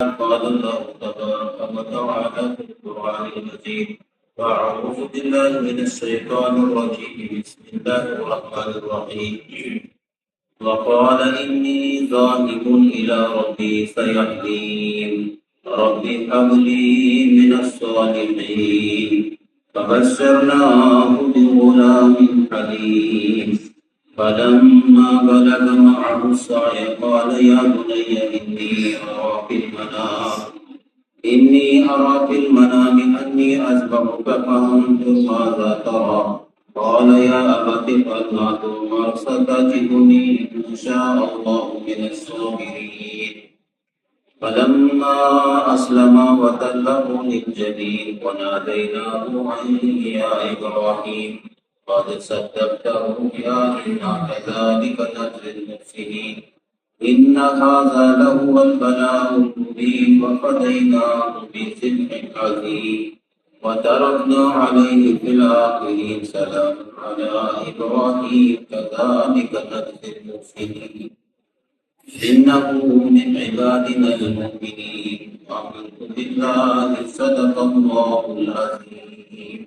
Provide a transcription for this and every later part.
قال الله تبارك وتعالى في القرآن المجيد: أعوذ بالله من الشيطان الرجيم. بسم الله الرحمن الرحيم. وقال إني ذاهب إلى ربي سيهدين رب هب لي من الصالحين فبشرناه بغلام حليم فلما بلغ معه السعي قال يا بني إني أرى في المنام أني أذبحك فانظر ماذا ترى قال يا أبت افعل ما تؤمر ستجدني إن شاء الله من الصابرين فلما أسلما وتله للجبين وناديناه أن يا إبراهيم قد صدقت الرؤيا إنا كذلك نجزي المحسنين إن هذا لهو البلاء المبين وفديناه بذبح عظيم وتركنا عليه في الآخرين سلام على إبراهيم كذلك نجزي المحسنين إنه من عبادنا المؤمنين آمنت بالله صدق الله العظيم.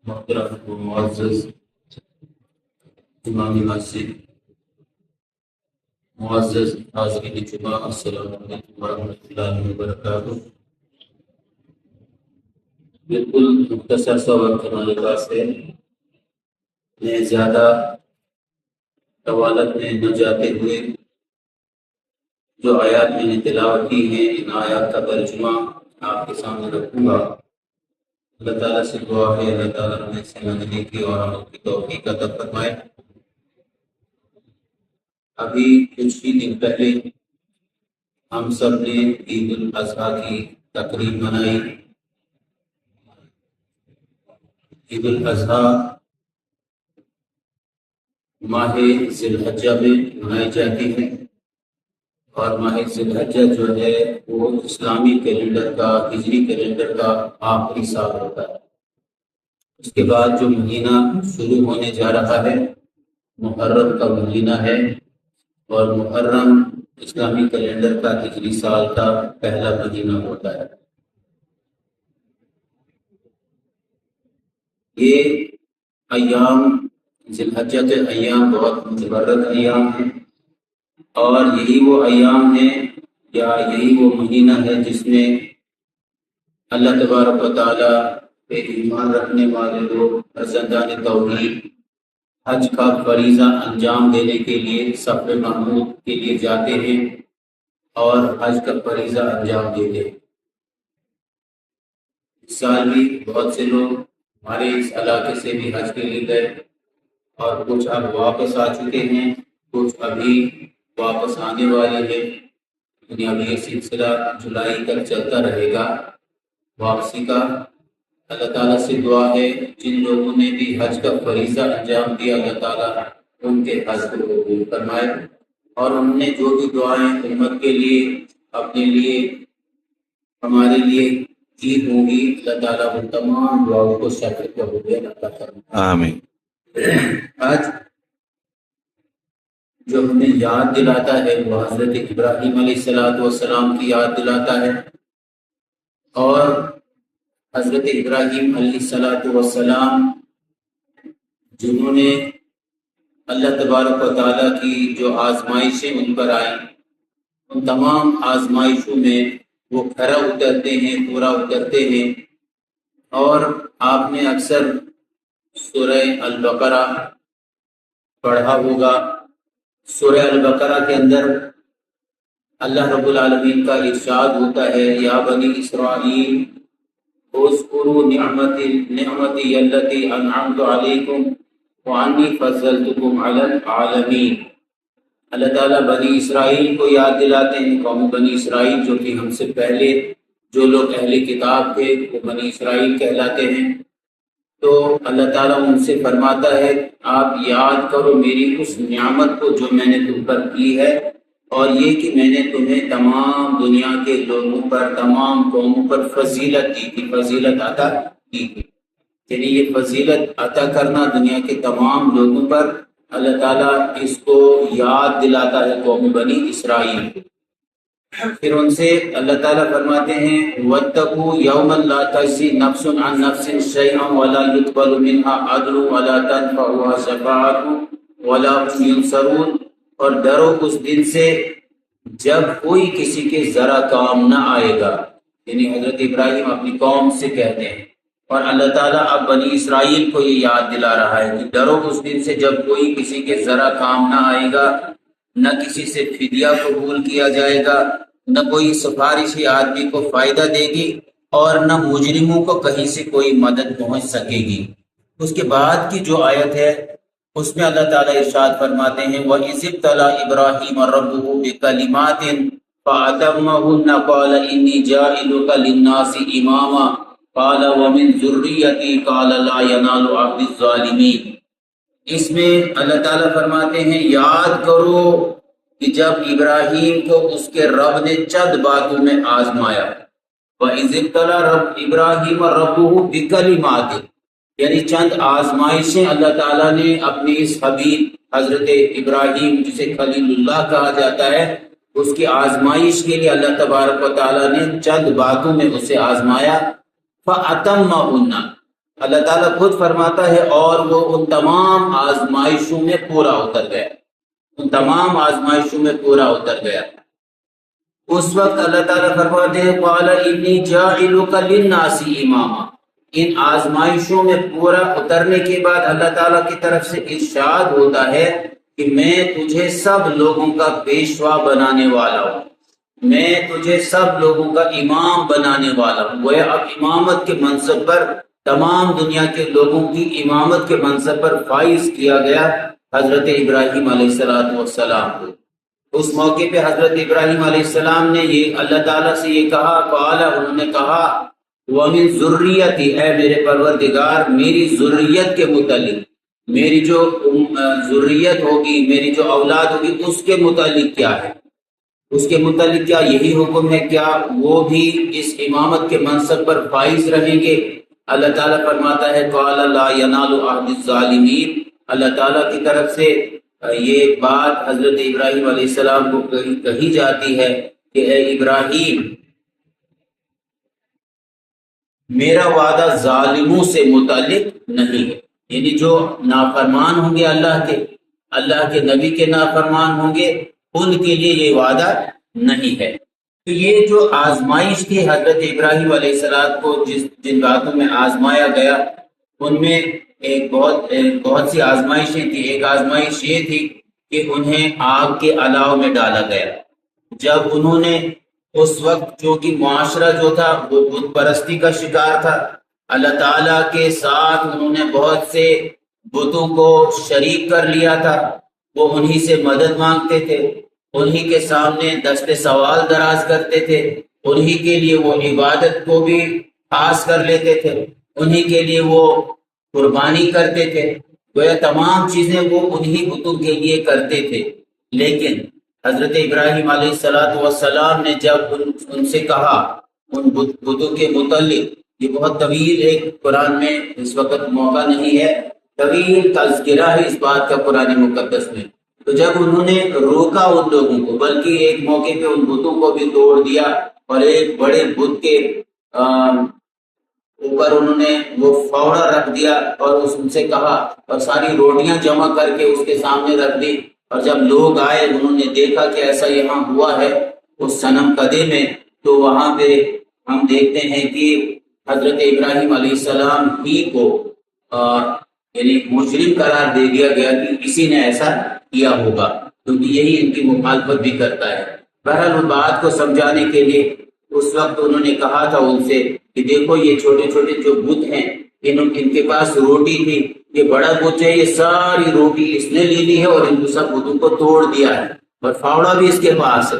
محترم و معزز امام مسجد، معزز حاضرین جمعہ، السلام علیکم ورحمۃ اللہ وبرکاتہ۔ بالکل مختصر سا وقت ہمارے پاس ہے، میں زیادہ طوالت میں نہ جاتے ہوئے جو آیات میں نے تلاوت کی ہیں ان آیات کا ترجمہ آپ کے سامنے رکھوں گا۔ اللہ تعالیٰ سے دعا ہے اللہ تعالیٰ ہمیں سمجھنے کی اور عمل کی توفیق عطا فرمائے۔ ابھی کچھ ہی دن پہلے ہم سب نے عید الاضحیٰ کی تقریب منائی۔ عید الاضحیٰ ماہ ذی الحجہ میں منائی جاتی ہے، اور ماہ ذی الحجہ جو ہے وہ اسلامی کیلنڈر کا، ہجری کیلنڈر کا آخری سال ہوتا ہے۔ اس کے بعد جو مہینہ شروع ہونے جا رہا ہے محرم کا مہینہ ہے، اور محرم اسلامی کیلنڈر کا ہجری سال کا پہلا مہینہ ہوتا ہے۔ یہ ایام ذی الحجہ کے ایام بہت متبرک ایام ہیں، اور یہی وہ ایام ہیں یا یہی وہ مہینہ ہے جس میں اللہ تبارک و تعالیٰ پہ ایمان رکھنے والے لوگ فرزندان توحید حج کا فریضہ انجام دینے کے لیے صف محمود کے لیے جاتے ہیں اور حج کا فریضہ انجام دیتے ہیں۔ اس سال بھی بہت سے لوگ ہمارے اس علاقے سے بھی حج کے لیے گئے، اور کچھ اب واپس آ چکے ہیں، کچھ ابھی واپس آنے والے ہیں۔ اب یہ سلسلہ جولائی تک چلتا رہے گا واپسی کا۔ اللہ تعالیٰ سے دعا ہے جن لوگوں نے بھی حج کا فریضہ انجام دیا اللہ تعالیٰ ان کے حج کو قبول فرمائے، اور انہوں نے جو بھی دعائیں امت کے لیے، اپنے لیے، ہمارے لیے کی ہوں گی، اللہ تعالیٰ ان تمام دعاؤں کو شامل قبول عطا فرمائے۔ آمین۔ آج جو ہمیں یاد دلاتا ہے وہ حضرت ابراہیم علیہ السلام کی یاد دلاتا ہے، اور حضرت ابراہیم علیہ السلام جنہوں نے اللہ تبارک و تعالیٰ کی جو آزمائشیں ان پر آئیں، ان تمام آزمائشوں میں وہ کھرا اترتے ہیں، پورا اترتے ہیں۔ اور آپ نے اکثر سورہ البقرہ پڑھا ہوگا۔ سورہ البقرہ کے اندر اللہ رب العالمین کا ارشاد ہوتا ہے: یا بنی اسرائیل اذکروا نعمتی التی انعمت علیکم وانی فضلتکم علی العالمین۔ اللہ تعالیٰ بنی اسرائیل کو یاد دلاتے ہیں، قوم بنی اسرائیل جو کہ ہم سے پہلے جو لوگ اہل کتاب تھے وہ بنی اسرائیل کہلاتے ہیں۔ تو اللہ تعالیٰ ان سے فرماتا ہے آپ یاد کرو میری اس نعمت کو جو میں نے تم پر کی ہے، اور یہ کہ میں نے تمہیں تمام دنیا کے لوگوں پر، تمام قوموں پر فضیلت دی تھی، فضیلت عطا کی تھی۔ یعنی یہ فضیلت عطا کرنا دنیا کے تمام لوگوں پر اللہ تعالیٰ اس کو یاد دلاتا ہے قوم بنی اسرائیل۔ پھر ان سے اللہ تعالیٰ فرماتے ہیں وَاتَّقُوا يَوْمًا لَا تَجْزِي نَفْسٌ عَن نَفْسٍ شَيْئًا وَلَا يُقْبَلُ مِنْهَا عَدْلٌ وَلَا تَنفَعُهَا شَفَاعَةٌ وَلَا هُمْ يُنصَرُونَ، اور ڈرو اس دن سے جب کوئی کسی کے ذرا کام نہ آئے گا، یعنی حضرت ابراہیم اپنی قوم سے کہتے ہیں، اور اللہ تعالیٰ اب بنی اسرائیل کو یہ یاد دلا رہا ہے کہ ڈرو اس دن سے جب کوئی کسی کے ذرا کام نہ آئے گا، نہ کسی سے فدیہ قبول کیا جائے گا، نہ کوئی سفارش آدمی کو فائدہ دے گی، اور نہ مجرموں کو کہیں سے کوئی مدد پہنچ سکے گی۔ اس کے بعد کی جو آیت ہے اس میں اللہ تعالیٰ ارشاد فرماتے ہیں وَإِذِ ابْتَلَىٰ إِبْرَاهِيمَ رَبُّهُ بِكَلِمَاتٍ فَأَتَمَّهُنَّ قَالَ إِنِّي جَاعِلُكَ لِلنَّاسِ إِمَامًا قَالَ وَمِن ذُرِّيَّتِي قَالَ لَا يَنَالُ عَهْدِ الظَّالِمِينَ۔ اس میں اللہ تعالیٰ فرماتے ہیں یاد کرو کہ جب ابراہیم کو اس کے رب نے چند باتوں میں آزمایا، وَإِذِ ابْتَلَىٰ إِبْرَاهِيمَ رَبُّهُ بِكَلِمَاتٍ، یعنی چند آزمائشیں اللہ تعالیٰ نے اپنے اس حبیب حضرت ابراہیم جسے خلیل اللہ کہا جاتا ہے، اس کی آزمائش کے لیے اللہ تبارک و تعالیٰ نے چند باتوں میں اسے آزمایا۔ فَأَتَمَّهُنَّ، اللہ تعالیٰ خود فرماتا ہے اور وہ ان تمام آزمائشوں میں پورا اتر گیا، ان تمام آزمائشوں میں پورا اتر گیا۔ اس وقت اللہ تعالیٰ فرماتے ہیں قَالَ إِنِّي جَاعِلُكَ لِلنَّاسِ إِمَامًا، ان آزمائشوں میں پورا اترنے کے بعد اللہ تعالیٰ کی طرف سے ارشاد ہوتا ہے کہ میں تجھے سب لوگوں کا پیشوا بنانے والا ہوں، میں تجھے سب لوگوں کا امام بنانے والا ہوں۔ وہ اب امامت کے منصب پر، تمام دنیا کے لوگوں کی امامت کے منصب پر فائز کیا گیا حضرت ابراہیم علیہ السلام کو۔ اس موقع پہ حضرت ابراہیم علیہ السلام نے یہ اللہ تعالیٰ سے یہ کہا، قال، انہوں نے کہا وَمِن ذُرِّيَّتِي، اے میرے پروردگار میری ذریت کے متعلق، میری جو ذریت ہوگی، میری جو اولاد ہوگی اس کے متعلق کیا ہے، اس کے متعلق کیا یہی حکم ہے، کیا وہ بھی اس امامت کے منصب پر فائز رہیں گے؟ اللہ تعالیٰ فرماتا ہے قَالَ لَا يَنَالُ عَهْدِ الظَّالِمِينَ، اللہ تعالیٰ کی طرف سے یہ بات حضرت ابراہیم علیہ السلام کو کہی جاتی ہے کہ اے ابراہیم، میرا وعدہ ظالموں سے متعلق نہیں ہے، یعنی جو نافرمان ہوں گے اللہ کے نبی کے نافرمان ہوں گے ان کے لیے یہ وعدہ نہیں ہے۔ تو یہ جو آزمائش تھی حضرت ابراہیم علیہ السلام کو جن باتوں میں آزمایا گیا، ان میں بہت سی آزمائشیں تھی۔ ایک آزمائش یہ تھی کہ انہیں آگ کے الاؤ میں ڈالا گیا۔ جب انہوں نے اس وقت جو کہ معاشرہ جو تھا وہ بت پرستی کا شکار تھا، اللہ تعالیٰ کے ساتھ انہوں نے بہت سے بتوں کو شریک کر لیا تھا، وہ انہی سے مدد مانگتے تھے، انہی کے سامنے دست سوال دراز کرتے تھے، انہی کے لیے وہ عبادت کو بھی خاص کر لیتے تھے، انہی کے لیے وہ قربانی کرتے تھے، گویا تمام چیزیں وہ انہی بتوں کے لیے کرتے تھے۔ لیکن حضرت ابراہیم علیہ السلام نے جب ان سے کہا ان بتوں کے متعلق، یہ بہت طویل ایک قرآن میں اس وقت موقع نہیں ہے، طویل تذکرہ ہے اس بات کا قرآن مقدس میں، تو جب انہوں نے روکا ان لوگوں کو، بلکہ ایک موقع پہ ان بتوں کو بھی توڑ دیا اور ایک بڑے بت کے اوپر انہوں نے وہ فوڑا رکھ دیا اور ان سے کہا اور ساری روٹیاں جمع کر کے اس کے سامنے رکھ دی، اور جب لوگ آئے انہوں نے دیکھا کہ ایسا یہاں ہوا ہے اس صنم قدے میں، تو وہاں پہ ہم دیکھتے ہیں کہ حضرت ابراہیم علیہ السلام ہی کو یعنی مجرم قرار دے دیا گیا کہ کسی نے ایسا کیا ہوگا، کیونکہ یہی ان کی مخالفت بھی کرتا ہے۔ بہرحال ان بات کو سمجھانے کے لیے اس وقت انہوں نے کہا تھا ان سے کہ دیکھو یہ چھوٹے چھوٹے جو بت ہیں ان کے پاس روٹی تھی، یہ بڑا بت ہے، یہ ساری روٹی اس نے لے لی ہے اور ان سب بتوں کو توڑ دیا ہے، اور فاوڑا بھی اس کے پاس ہے،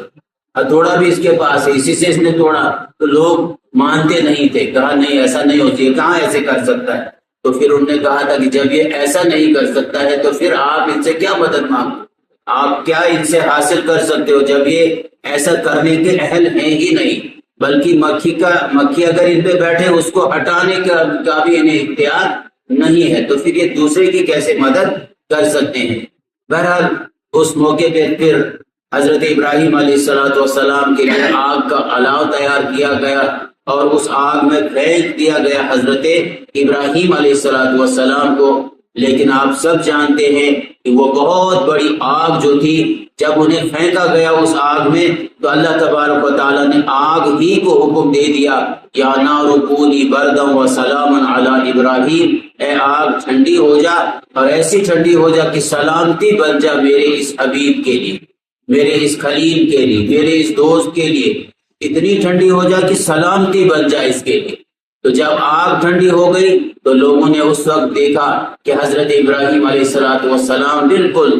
ہتھوڑا بھی اس کے پاس ہے، اسی سے اس نے توڑا۔ تو لوگ مانتے نہیں تھے، کہا نہیں ایسا نہیں ہوتی ہے، کہاں ایسے کر سکتا ہے؟ تو پھر انہوں نے کہا تھا کہ جب یہ ایسا نہیں کر سکتا ہے تو پھر آپ ان سے کیا مدد مانگو، آپ کیا ان سے حاصل کر سکتے ہو جب یہ ایسا کرنے کے اہل ہیں ہی نہیں، بلکہ مکھی اگر ان پہ بیٹھے اس کو ہٹانے کا بھی انہیں اختیار نہیں ہے، تو پھر یہ دوسرے کی کیسے مدد کر سکتے ہیں؟ بہرحال اس موقع پہ پھر حضرت ابراہیم علیہ السلام کے لیے آگ کا الاؤ تیار کیا گیا اور اس آگ میں پھینک دیا گیا حضرت ابراہیم علیہ السلام کو. لیکن آپ سب جانتے ہیں کہ وہ بہت بڑی آگ جو تھی، جب انہیں پھینکا گیا اس آگ میں تو اللہ تبارک و تعالیٰ نے آگ ہی کو حکم دے دیا، یا نار کونی بردا و سلاما علی ابراہیم، اے آگ ٹھنڈی ہو جا اور ایسی ٹھنڈی ہو جا کہ سلامتی بن جا میرے اس حبیب کے لیے، میرے اس خلیل کے لیے، میرے اس دوست کے لیے. اتنی ٹھنڈی ہو جا کہ سلامتی بن جائے اس کے لیے. تو جب آگ ٹھنڈی ہو گئی تو لوگوں نے اس وقت دیکھا کہ حضرت ابراہیم علیہ السلام بالکل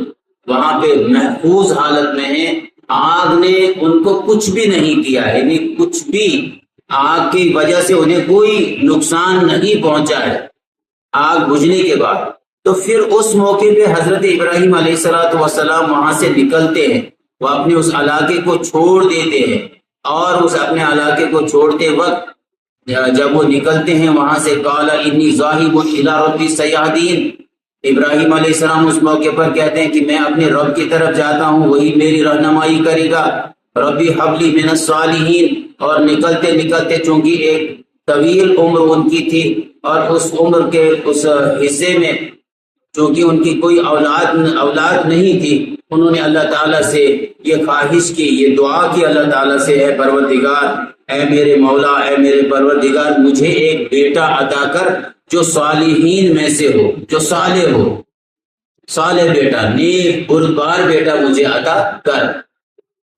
وہاں پہ محفوظ حالت میں ہیں. آگ نے ان کو کچھ بھی نہیں کیا، یعنی کچھ بھی آگ کی وجہ سے انہیں کوئی نقصان نہیں پہنچا ہے آگ بجھنے کے بعد. تو پھر اس موقع پہ حضرت ابراہیم علیہ السلام وہاں سے نکلتے ہیں، وہ اپنے اس علاقے کو چھوڑ دیتے ہیں، اور اس اپنے علاقے کو چھوڑتے وقت جب وہ نکلتے ہیں وہاں سے، قال انی ذاہب الی ربی سیہدین، ابراہیم علیہ السلام اس موقع پر کہتے ہیں کہ میں اپنے رب کی طرف جاتا ہوں، وہی میری رہنمائی کرے گا. ربی حب لی من الصالحین. اور نکلتے نکلتے چونکہ ایک طویل عمر ان کی تھی اور اس عمر کے اس حصے میں چونکہ ان کی کوئی اولاد نہیں تھی، انہوں نے اللہ تعالیٰ سے یہ خواہش کی، یہ دعا کی اللہ تعالیٰ سے، اے پروردگار، اے میرے مولا، اے میرے پروردگار، مجھے ایک بیٹا عطا کر جو صالحین میں سے ہو، جو صالح ہو، صالح بیٹا، نیک بردبار بیٹا مجھے عطا کر.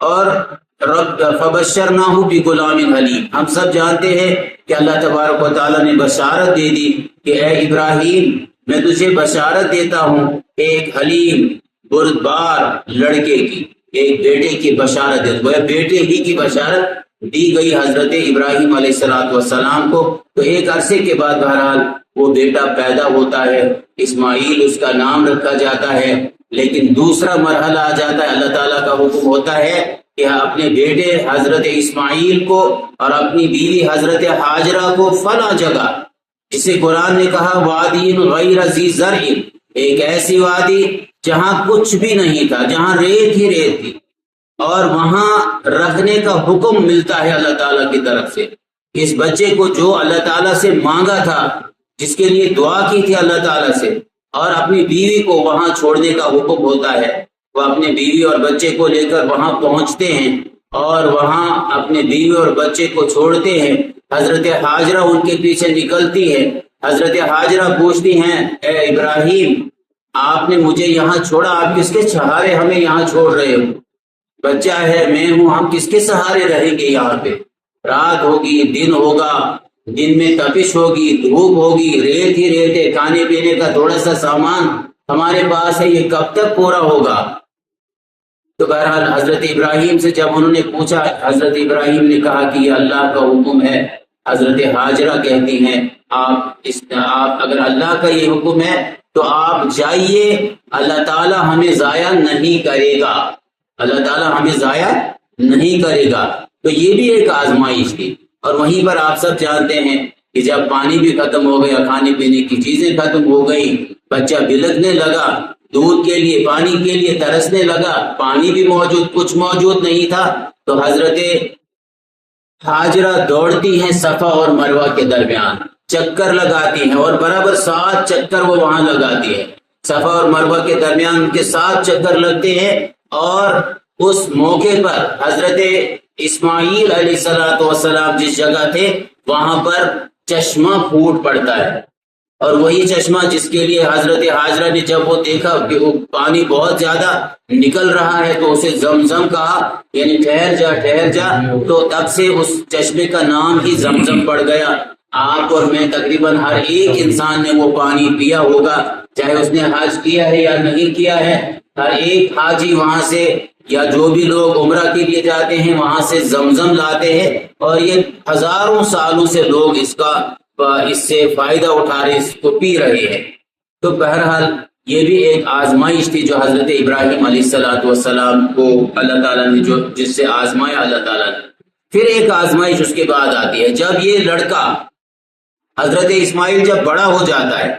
اور رب فبشرناہ بغلام حلیم، ہم سب جانتے ہیں کہ اللہ تبارک و تعالیٰ نے بشارت دے دی کہ اے ابراہیم، میں تجھے بشارت دیتا ہوں ایک حلیم بردبار لڑکے کی، ایک بیٹے کی بشارت دے. بیٹے ہی کی بشارت دی گئی حضرت ابراہیم علیہ السلام کو. تو ایک عرصے کے بعد بہرحال وہ بیٹا پیدا ہوتا ہے، اسماعیل اس کا نام رکھا جاتا ہے. لیکن دوسرا مرحلہ آ جاتا ہے، اللہ تعالیٰ کا حکم ہوتا ہے کہ اپنے بیٹے حضرت اسماعیل کو اور اپنی بیوی حضرت حاجرہ کو فلاں جگہ، جسے قرآن نے کہا وادی غیر ذی زرع، ایک ایسی وادی جہاں کچھ بھی نہیں تھا، جہاں ریت ہی ریت تھی، اور وہاں رکھنے کا حکم ملتا ہے اللہ تعالیٰ کی طرف سے. اس بچے کو جو اللہ تعالیٰ سے مانگا تھا، جس کے لیے دعا کی تھی اللہ تعالیٰ سے، اور اپنی بیوی کو وہاں چھوڑنے کا حکم ہوتا ہے. وہ اپنے بیوی اور بچے کو لے کر وہاں پہنچتے ہیں اور وہاں اپنے بیوی اور بچے کو چھوڑتے ہیں. حضرت حاجرہ ان کے پیچھے نکلتی ہے. حضرت حاجرہ پوچھتی ہیں اے ابراہیم، آپ نے مجھے یہاں چھوڑا، آپ کس کے سہارے ہمیں یہاں چھوڑ رہے ہو؟ بچہ ہے، میں ہوں، ہم کس کے سہارے رہیں گے یہاں پہ؟ رات ہوگی، دن ہوگا، دن میں تپش ہوگی، دھوپ ہوگی، ریت ہی ریت ہے، کھانے پینے کا تھوڑا سا سامان ہمارے پاس ہے، یہ کب تک پورا ہوگا؟ تو بہرحال حضرت ابراہیم سے جب انہوں نے پوچھا، حضرت ابراہیم نے کہا کہ یہ اللہ کا حکم ہے. حضرت حاجرہ کہتی ہیں آپ اگر اللہ کا یہ حکم ہے تو آپ جائیے، اللہ تعالیٰ ہمیں ضائع نہیں کرے گا، اللہ تعالیٰ ہمیں ضائع نہیں کرے گا. تو یہ بھی ایک آزمائش تھی. اور وہیں پر آپ سب جانتے ہیں کہ جب پانی بھی ختم ہو گیا، کھانے پینے کی چیزیں ختم ہو گئی، بچہ بلکنے لگا، دودھ کے لیے، پانی کے لیے ترسنے لگا، پانی بھی موجود، کچھ موجود نہیں تھا. تو حضرت حاجرہ دوڑتی ہیں صفا اور مروہ کے درمیان، چکر لگاتی ہیں، اور برابر 7 چکر وہ وہاں لگاتی ہیں. صفا اور مروہ کے درمیان ان کے 7 چکر لگتے ہیں. اور اس موقع پر حضرت اسماعیل علیہ السلام جس جگہ تھے وہاں پر چشمہ پھوٹ پڑتا ہے. اور وہی چشمہ جس کے لیے حضرت حاجرہ نے جب وہ دیکھا کہ وہ پانی بہت زیادہ نکل رہا ہے تو اسے زمزم کہا، یعنی ٹھہر جا ٹھہر جا. تو تب سے اس چشمے کا نام ہی زمزم پڑ گیا. آپ اور میں تقریباً ہر ایک انسان نے وہ پانی پیا ہوگا، چاہے اس نے حج کیا ہے یا نہیں کیا ہے. ہر ایک حاجی وہاں سے یا جو بھی لوگ عمرہ کے لیے جاتے ہیں وہاں سے زمزم لاتے ہیں، اور یہ ہزاروں سالوں سے لوگ اس سے فائدہ اٹھا رہے، اس کو پی رہے ہیں. تو بہرحال یہ بھی ایک آزمائش تھی جو حضرت ابراہیم علیہ السلام کو اللہ تعالیٰ نے جس سے آزمایا اللہ تعالیٰ نے. پھر ایک آزمائش اس کے بعد آتی ہے، جب یہ لڑکا حضرت اسماعیل جب بڑا ہو جاتا ہے،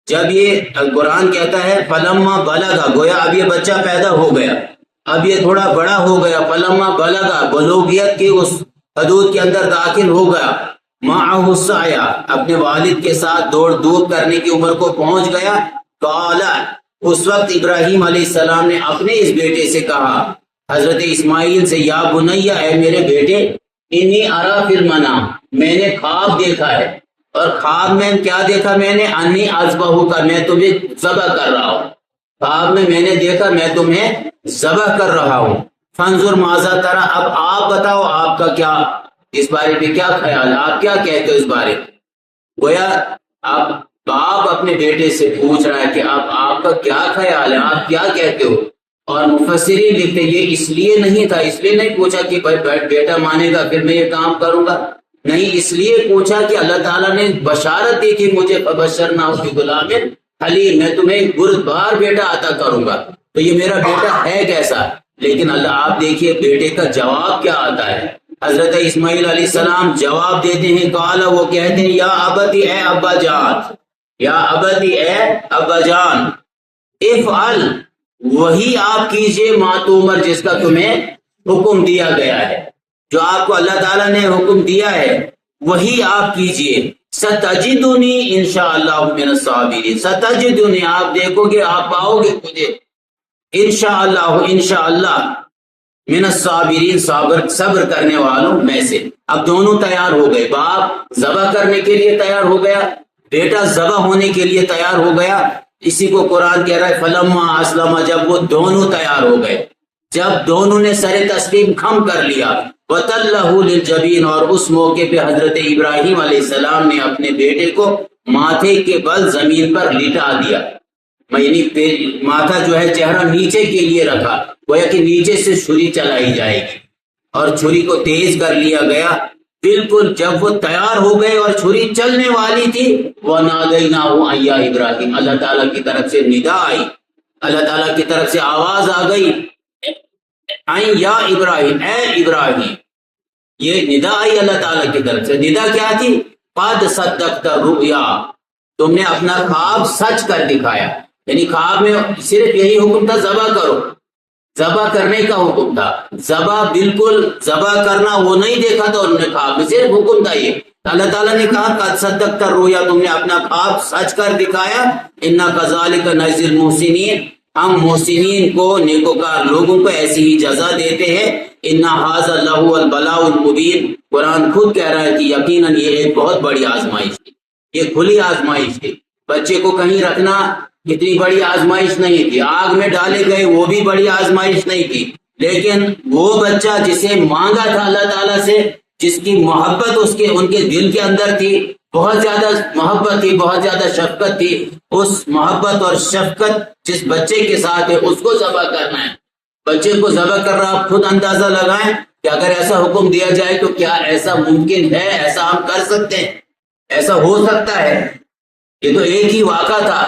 جب یہ قرآن کہتا ہے فلما بلغ، گویا اب یہ بچہ پیدا ہو گیا، اب یہ تھوڑا بڑا ہو گیا، فلما بلغا، بلوغیت کی اس حدود کے اندر داخل ہو گیا، معہ السعی، اپنے والد کے ساتھ دوڑ دھوپ کرنے کی عمر کو پہنچ گیا، قال، اس وقت ابراہیم علیہ السلام نے اپنے اس بیٹے سے کہا، حضرت اسماعیل سے، یا بنیا، اے میرے بیٹے، انی ارا فی المنام، میں نے خواب دیکھا ہے، اور خواب میں کیا دیکھا میں نے، انی اذبحک، میں تمہیں ذبح کر رہا ہوں، خواب میں نے دیکھا میں تمہیں ذبح کر رہا ہوں، فانظر ماذا ترى، اب آپ بتاؤ آپ کا کیا اس بارے میں کیا خیال ہے، آپ کیا کہتے ہو اس بارے میں؟ گویا اب باپ اپنے بیٹے سے پوچھ رہا ہے کہ اب آپ کا کیا خیال ہے، آپ کیا کہتے ہو؟ اور مفسرین لکھتے یہ اس لیے نہیں تھا، اس لیے نہیں پوچھا کہ بیٹا مانے گا پھر میں یہ کام کروں گا، نہیں، اس لیے پوچھا کہ اللہ تعالیٰ نے بشارت دی کہ مجھے فبشرناہ بغلام حلیم، میں تمہیں بردبار بیٹا عطا کروں گا، تو یہ میرا بیٹا ہے کیسا؟ لیکن اللہ، آپ دیکھیے بیٹے کا جواب کیا آتا ہے۔ حضرت اسماعیل علیہ السلام جواب دیتے ہیں، قال، وہ کہتے ہیں، یا ابتی، اے ابا جان، یا ابتی، اے ابا جان، افعل، وہی آپ کیجئے، ما تؤمر، جس کا تمہیں حکم دیا گیا ہے، جو آپ کو اللہ تعالیٰ نے حکم دیا ہے وہی آپ کیجئے، ستجدنی انشاءاللہ من الصابرین، ستجدنی، آپ دیکھو گے، آپ پاؤ گے مجھے، انشاءاللہ من الصابرین، صبر کرنے والوں میں سے۔ اب دونوں تیار ہو گئے، باپ ذبح کرنے کے لیے تیار ہو گیا، بیٹا ذبح ہونے کے لیے تیار ہو گیا، اسی کو قرآن کہہ رہا ہے فلما اسلم، جب وہ دونوں تیار ہو گئے، جب دونوں نے سر تسلیم خم کر لیا، وَتَلَّهُ لِلْجَبِينِ، اور اس موقع پہ حضرت ابراہیم علیہ السلام نے اپنے بیٹے کو ماتھے کے بل زمین پر لٹا دیا، یعنی ماتھا جو ہے چہرہ نیچے کے لیے رکھا، گویا کہ نیچے سے چھری چلائی جائے گی، اور چھری کو تیز کر لیا گیا، بالکل جب وہ تیار ہو گئے اور چھری چلنے والی تھی، وَنَادَيْنَاهُ أَن يَا إِبْرَاهِيمُ، اللہ تعالیٰ کی طرف سے ندا آئی، اللہ تعالیٰ کی طرف سے آواز آ گئی، این یا ابراہیم، اے ابراہیم، یہ ندا آئی اللہ تعالیٰ کی طرف سے۔ ندا کیا تھی؟ قد صدقت الرؤیا، تم نے اپنا خواب سچ کر دکھایا، یعنی خواب میں صرف یہی حکم تھا، ذبح کرو، ذبح کرنے کا حکم تھا، ذبح بالکل ذبح کرنا وہ نہیں دیکھا تھا انہوں نے، خواب میں صرف حکم تھا یہ، اللہ تعالیٰ نے کہا قد صدقت الرؤیا، تم نے اپنا خواب سچ کر دکھایا، انا کذالک نجزی المحسنین، ہم محسنین کو، نیکوکار لوگوں کو ایسی ہی جزا دیتے ہیں، انا ھذا لہو البلاء المبین، قرآن خود کہہ رہا ہے کہ یقیناً یہ ایک بہت بڑی آزمائش تھی، یہ کھلی آزمائش تھی، بچے کو کہیں رکھنا اتنی بڑی آزمائش نہیں تھی، آگ میں ڈالے گئے وہ بھی بڑی آزمائش نہیں تھی، لیکن وہ بچہ جسے مانگا تھا اللہ تعالیٰ سے، جس کی محبت ان کے دل کے اندر تھی، بہت زیادہ محبت تھی، بہت زیادہ شفقت تھی، اس محبت اور شفقت جس بچے کے ساتھ ہے اس کو ذبح کرنا ہے، بچے کو ذبح کر رہا، آپ خود اندازہ لگائیں کہ اگر ایسا حکم دیا جائے تو کیا ایسا ممکن ہے، ایسا ہم کر سکتے ہیں، ایسا ہو سکتا ہے؟ یہ تو ایک ہی واقعہ تھا،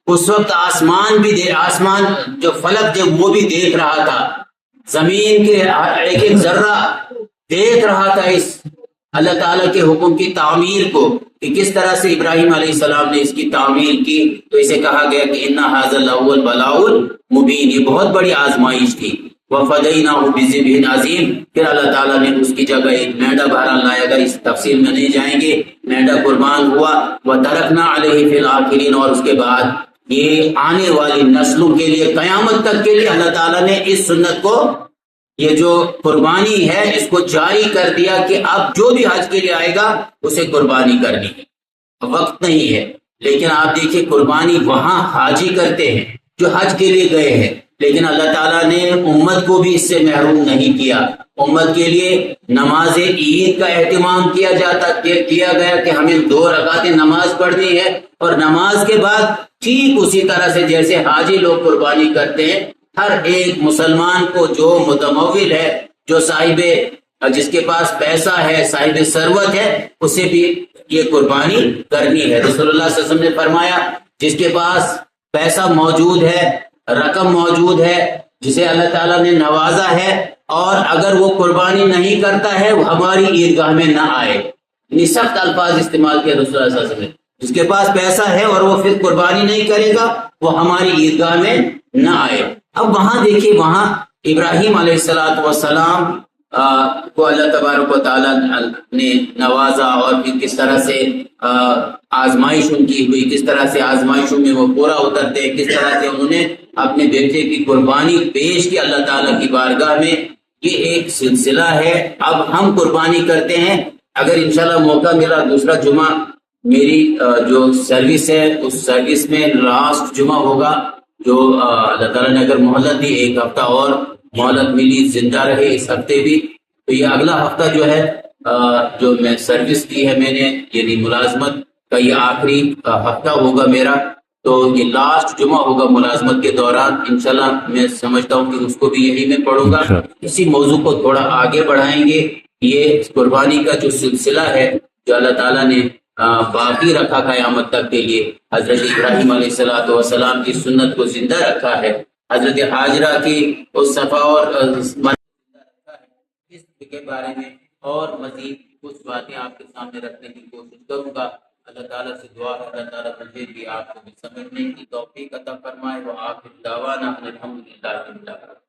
اس وقت آسمان جو فلک جو وہ بھی دیکھ رہا تھا، زمین کے ایک ایک ذرہ دیکھ رہا تھا اس اللہ تعالیٰ کے حکم کی تعمیل کو، کہ کس طرح سے ابراہیم علیہ السلام نے اس کی تعمیل کی، تو اسے کہا گیا کہ انا ھذا لہو البلاء المبین، یہ بہت بڑی آزمائش تھی، وَفَدَيْنَاهُ بِذِبْحٍ عَظِيمٍ، پھر اللہ تعالیٰ نے اس کی جگہ ایک مینڈا بہرحال لایا گا، اس تفصیل میں نہیں جائیں گے، مینڈا قربان ہوا، وَتَرَكْنَا عَلَيْهِ فِي الْآخِرِينَ، اور اس کے بعد یہ آنے والی نسلوں کے لیے، قیامت تک کے لیے اللہ تعالیٰ نے اس سنت کو، یہ جو قربانی ہے اس کو جاری کر دیا کہ اب جو بھی حج کے لیے آئے گا اسے قربانی کرنی ہے، وقت نہیں ہے، لیکن آپ دیکھیں قربانی وہاں حاجی کرتے ہیں جو حج کے لیے گئے ہیں، لیکن اللہ تعالیٰ نے امت کو بھی اس سے محروم نہیں کیا، امت کے لیے نماز عید کا اہتمام کیا گیا کہ ہمیں 2 رکعتیں نماز پڑھنی ہے، اور نماز کے بعد ٹھیک اسی طرح سے جیسے حاجی لوگ قربانی کرتے ہیں، ہر ایک مسلمان کو جو متمول ہے، جو صاحب، جس کے پاس پیسہ ہے، صاحب ثروت ہے، اسے بھی یہ قربانی کرنی ہے۔ رسول اللہ صلی اللہ علیہ وسلم نے فرمایا جس کے پاس پیسہ موجود ہے، رقم موجود ہے، جسے اللہ تعالیٰ نے نوازا ہے، اور اگر وہ قربانی نہیں کرتا ہے وہ ہماری عیدگاہ میں نہ آئے، یعنی سخت الفاظ استعمال کیا رسول اللہ صلی اللہ علیہ وسلم نے، جس کے پاس پیسہ ہے اور وہ پھر قربانی نہیں کرے گا وہ ہماری عیدگاہ میں نہ آئے۔ اب وہاں دیکھیے، وہاں ابراہیم علیہ السلام کو اللہ تبارک و تعالیٰ نے نوازا، اور پھر کس طرح سے آزمائش ان کی ہوئی، کس طرح سے آزمائشوں میں وہ پورا اترتے، کس طرح سے انہوں نے اپنے بیٹے کی قربانی پیش کی اللہ تعالیٰ کی بارگاہ میں. یہ ایک سلسلہ ہے. اب ہم قربانی کرتے ہیں. اگر انشاءاللہ موقع ملا دوسرا جمعہ میری جو سروس ہے اس سروس میں لاسٹ جمعہ ہوگا، جو اللہ تعالیٰ نے اگر مہلت دی، ایک ہفتہ اور مہلت ملی، زندہ رہے اس ہفتے بھی، تو یہ اگلا ہفتہ جو ہے جو میں سروس کی ہے میں نے، یعنی ملازمت کا یہ آخری ہفتہ ہوگا میرا. تو یہ لاسٹ جمعہ ہوگا ملازمت کے دوران. انشاءاللہ میں سمجھتا ہوں کہ اس کو بھی یہی میں پڑھوں گا. اسی موضوع کو تھوڑا آگے بڑھائیں گے. یہ قربانی کا جو سلسلہ ہے جو اللہ تعالیٰ نے باقی رکھا قیامت تک کے لیے، حضرت ابراہیم علیہ السلام کی سنت کو زندہ رکھا ہے، حضرت حاجرہ کی اس صفا اور اس کے بارے میں اور مزید کچھ باتیں آپ کے سامنے رکھنے کی کوشش کروں گا. اللہ تعالیٰ سے دعا ہے اللہ تعالیٰ مجھے بھی آپ کو بھی سمجھنے کی توفیق عطا فرمائے. وہ آپ دعوانا الحمدللہ.